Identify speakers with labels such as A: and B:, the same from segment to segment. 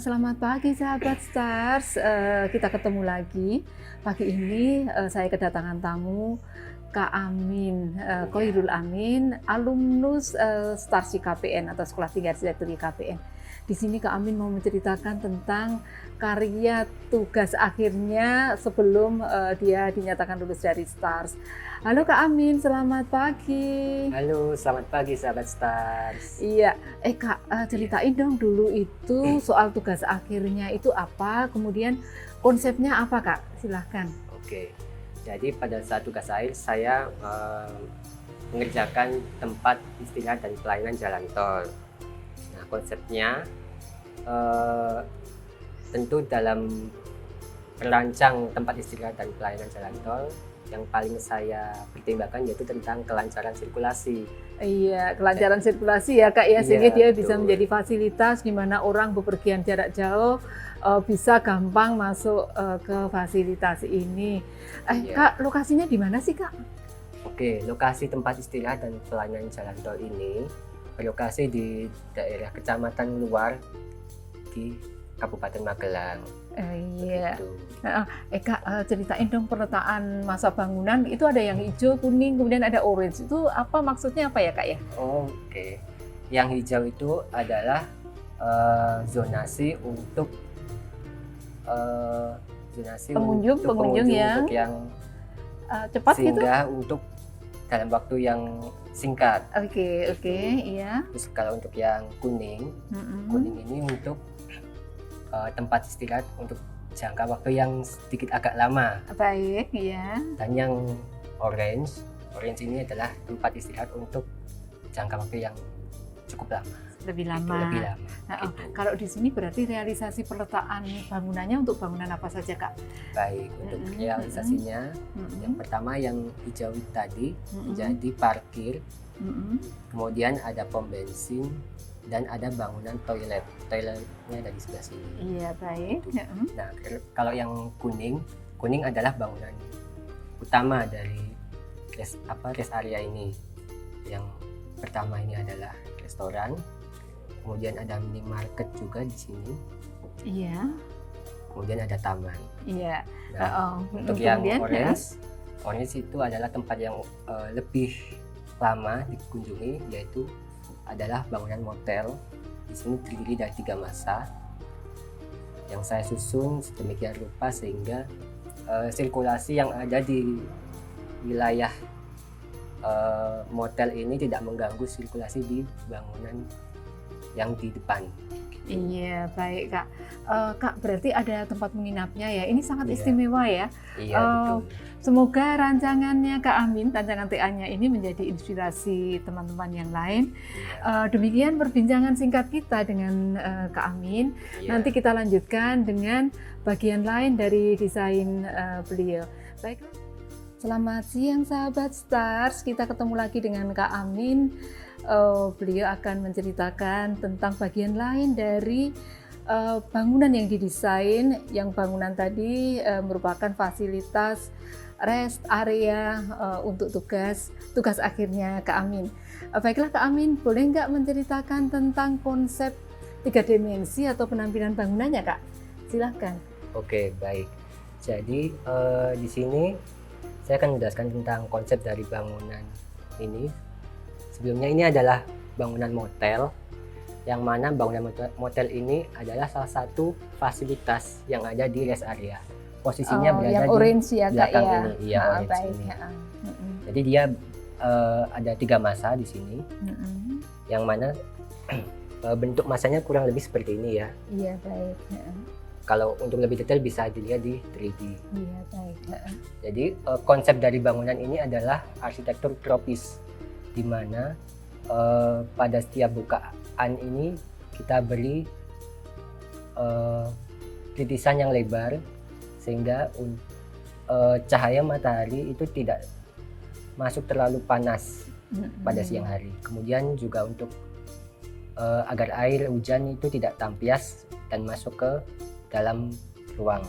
A: Selamat pagi sahabat Stars, kita ketemu lagi. Pagi ini saya kedatangan tamu Kak Amin, Khoirul Amin, alumnus Stars IKPN atau Sekolah Tinggi Arsitektur IKPN. Di sini Kak Amin mau menceritakan tentang karya tugas akhirnya sebelum dia dinyatakan lulus dari Stars. Halo Kak Amin, selamat pagi.
B: Halo, selamat pagi sahabat Stars.
A: Iya, Kak, ceritain dong dulu itu soal tugas akhirnya itu apa, kemudian konsepnya apa Kak? Silahkan.
B: Oke, jadi pada saat tugas akhir saya mengerjakan tempat istirahat dan pelayanan jalan tol. Nah, konsepnya tentu dalam merancang tempat istirahat dan pelayanan jalan tol, yang paling saya pertimbangkan yaitu tentang kelancaran sirkulasi.
A: Iya, kelancaran sirkulasi ya Kak ya, sehingga
B: Iya,
A: dia bisa
B: betul.
A: menjadi fasilitas di mana orang bepergian jarak jauh bisa gampang masuk ke fasilitas ini.
B: Iya.
A: Kak, lokasinya di mana sih Kak?
B: Oke, lokasi tempat istirahat dan pelayanan jalan tol ini berlokasi di daerah Kecamatan Luar di Kabupaten Magelang.
A: Iya.
B: Begitu.
A: Kak, ceritain dong penataan masa bangunan, itu ada yang hijau, kuning, kemudian ada orange. Itu apa maksudnya apa ya Kak ya?
B: Oke, yang hijau itu adalah zonasi untuk
A: Pengunjung yang
B: untuk yang
A: cepat gitu?
B: singgah untuk dalam waktu yang singkat.
A: Oke, iya.
B: Terus kalau untuk yang kuning, kuning ini untuk tempat istirahat untuk jangka waktu yang sedikit agak lama.
A: Baik, iya.
B: Dan yang orange ini adalah tempat istirahat untuk jangka waktu yang cukup lama.
A: Lebih
B: Itu
A: lama.
B: lebih lama. Gitu.
A: Kalau di sini berarti realisasi peletakan bangunannya untuk bangunan apa saja Kak?
B: Baik, untuk realisasinya yang pertama yang hijau tadi menjadi parkir, kemudian ada pom bensin, dan ada bangunan toiletnya dari sebelah sini.
A: Iya, baik.
B: Nah, kalau yang kuning adalah bangunan utama dari rest area ini. Yang pertama ini adalah restoran, kemudian ada minimarket juga di sini,
A: Iya.
B: kemudian ada taman.
A: Iya.
B: Nah, untuk yang orange itu adalah tempat yang lebih lama dikunjungi, yaitu adalah bangunan motel. Di sini terdiri dari 3 masa yang saya susun sedemikian rupa sehingga sirkulasi yang ada di wilayah motel ini tidak mengganggu sirkulasi di bangunan yang di depan.
A: Iya, baik Kak. Kak, berarti ada tempat menginapnya ya. Ini sangat
B: Iya.
A: istimewa ya.
B: Iya, betul.
A: Semoga rancangannya Kak Amin, rancangan TA-nya ini menjadi inspirasi teman-teman yang lain.
B: Iya.
A: Demikian perbincangan singkat kita dengan Kak Amin.
B: Iya.
A: Nanti kita lanjutkan dengan bagian lain dari desain beliau. Baiklah. Selamat siang sahabat Stars, kita ketemu lagi dengan Kak Amin. Beliau akan menceritakan tentang bagian lain dari bangunan yang didesain. Yang bangunan tadi merupakan fasilitas rest area untuk tugas akhirnya Kak Amin. Baiklah Kak Amin, boleh nggak menceritakan tentang konsep 3 dimensi atau penampilan bangunannya Kak? Silahkan.
B: Oke, baik. Jadi di sini saya akan menjelaskan tentang konsep dari bangunan ini. Sebelumnya ini adalah bangunan motel, yang mana bangunan motel ini adalah salah satu fasilitas yang ada di rest area. Posisinya berada
A: yang
B: di
A: orange ya Kak
B: belakang
A: ya.
B: ini. Iya, orange
A: baik.
B: ini. Jadi dia ada 3 masa di sini, yang mana bentuk masanya kurang lebih seperti ini ya.
A: Iya, baik.
B: Kalau untuk lebih detail bisa dilihat di 3D.
A: Iya, baik.
B: Jadi konsep dari bangunan ini adalah arsitektur tropis, di mana pada setiap bukaan ini kita beri titisan yang lebar sehingga cahaya matahari itu tidak masuk terlalu panas pada siang hari. Kemudian juga untuk agar air hujan itu tidak tampias dan masuk ke dalam ruang.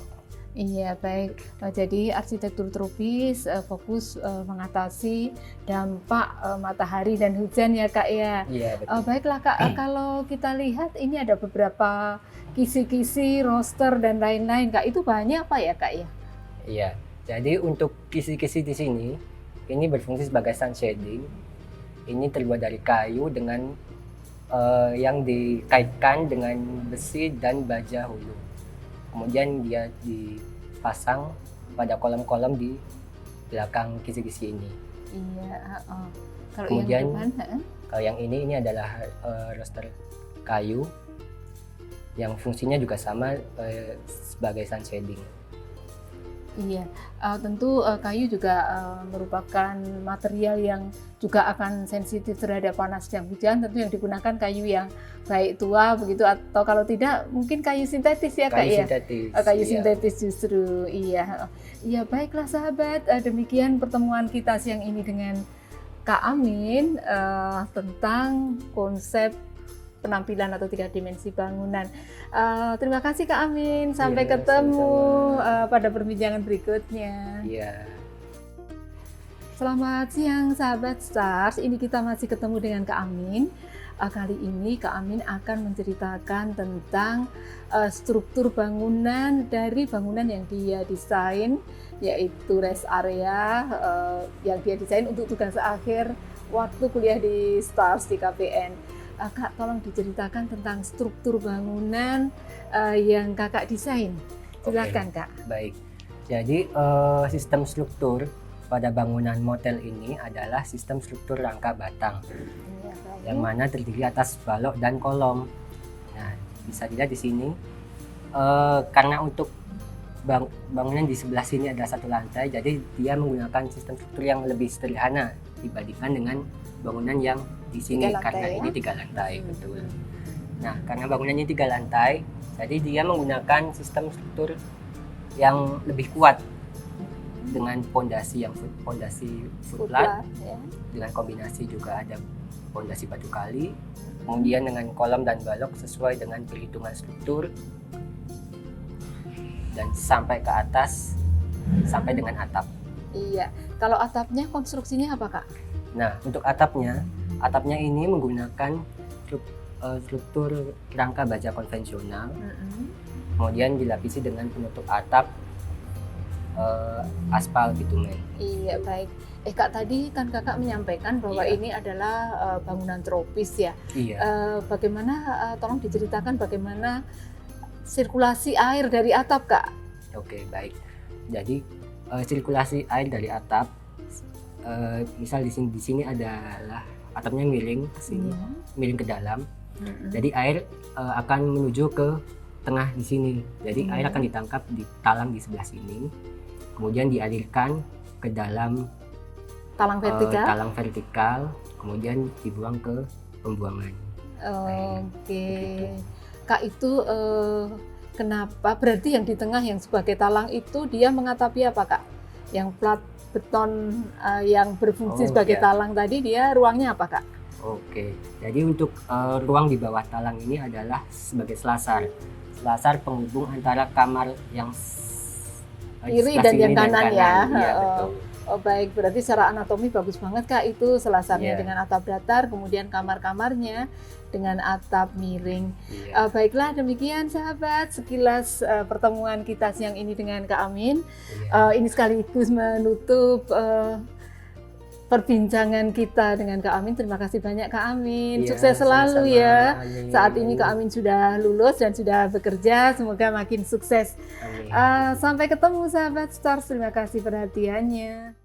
A: Iya, baik. Jadi arsitektur tropis fokus mengatasi dampak matahari dan hujan ya Kak ya.
B: Iya, betul.
A: Baiklah Kak, kalau kita lihat ini ada beberapa kisi-kisi, roster dan lain-lain Kak. Itu bahannya apa ya Kak ya?
B: Iya. Jadi untuk kisi-kisi di sini ini berfungsi sebagai sun shading. Ini terbuat dari kayu dengan yang dikaitkan dengan besi dan baja hulu. Kemudian dia dipasang pada kolom-kolom di belakang kisi-kisi ini.
A: Iya, heeh. Kalau
B: Kemudian,
A: yang depan,
B: Kalau yang ini adalah roster kayu yang fungsinya juga sama sebagai sun shading.
A: iya, tentu kayu juga merupakan material yang juga akan sensitif terhadap panas dan hujan. Tentu yang digunakan kayu yang baik tua begitu, atau kalau tidak mungkin kayu sintetis ya Kak ya?
B: Sintetis.
A: Kayu
B: iya.
A: sintetis justru, iya. Iya, baiklah sahabat, demikian pertemuan kita siang ini dengan Kak Amin tentang konsep penampilan atau 3 dimensi bangunan. Terima kasih Kak Amin, sampai
B: Iya,
A: ketemu
B: sama-sama.
A: pada perbincangan berikutnya.
B: Iya.
A: Selamat siang sahabat Stars, ini kita masih ketemu dengan Kak Amin. Kali ini Kak Amin akan menceritakan tentang struktur bangunan dari bangunan yang dia desain, yaitu rest area yang dia desain untuk tugas akhir waktu kuliah di Stars di KPN. Kak, tolong diceritakan tentang struktur bangunan yang Kakak desain. Silakan Kak.
B: Baik. Jadi sistem struktur pada bangunan motel ini adalah sistem struktur rangka batang,
A: Iya, baik.
B: yang mana terdiri atas balok dan kolom. Nah, bisa dilihat di sini karena untuk bangunan di sebelah sini ada 1 lantai, jadi dia menggunakan sistem struktur yang lebih sederhana dibandingkan dengan bangunan yang di sini
A: 3 lantai,
B: karena
A: ya?
B: ini 3 lantai, betul. Nah, karena bangunannya 3 lantai, jadi dia menggunakan sistem struktur yang lebih kuat dengan fondasi footlat,
A: ya.
B: dengan kombinasi juga ada fondasi batu kali, kemudian dengan kolom dan balok sesuai dengan perhitungan struktur, dan sampai ke atas sampai dengan atap.
A: Iya. Kalau atapnya konstruksinya apa Kak?
B: Nah, untuk atapnya ini menggunakan struktur rangka baja konvensional, kemudian dilapisi dengan penutup atap aspal bitumen.
A: Iya, baik. Kak, tadi kan Kakak menyampaikan bahwa
B: Iya.
A: ini adalah bangunan tropis ya.
B: Iya.
A: Bagaimana, tolong diceritakan bagaimana sirkulasi air dari atap Kak?
B: Oke, baik. Jadi sirkulasi air dari atap, misal di sini adalah atapnya miring ke sini,
A: Iya.
B: miring ke dalam. Jadi air akan menuju ke tengah di sini. Jadi air akan ditangkap di talang di sebelah sini, kemudian dialirkan ke dalam
A: Talang vertikal.
B: talang vertikal, kemudian dibuang ke pembuangan.
A: Oke. Kak, itu kenapa berarti yang di tengah yang sebagai talang itu dia mengatapi apa Kak? Yang plat beton yang berfungsi sebagai
B: iya.
A: talang tadi, dia ruangnya apa Kak?
B: Oke, jadi untuk ruang di bawah talang ini adalah sebagai selasar penghubung antara kamar yang
A: Kiri
B: sebelah
A: dan
B: sini
A: yang kanan ya.
B: Iya, betul.
A: Oh baik, berarti secara anatomi bagus banget Kak, itu selasarnya
B: Iya.
A: dengan atap datar, kemudian kamar-kamarnya dengan atap miring.
B: Iya.
A: Baiklah, demikian sahabat sekilas pertemuan kita siang ini dengan Kak Amin.
B: Iya.
A: Ini sekaligus menutup perbincangan kita dengan Kak Amin. Terima kasih banyak Kak Amin.
B: Iya,
A: Sukses selalu
B: sama-sama.
A: ya.
B: Amin.
A: Saat ini Kak Amin sudah lulus dan sudah bekerja. Semoga makin sukses.
B: Amin.
A: Sampai ketemu sahabat Stars. Terima kasih perhatiannya.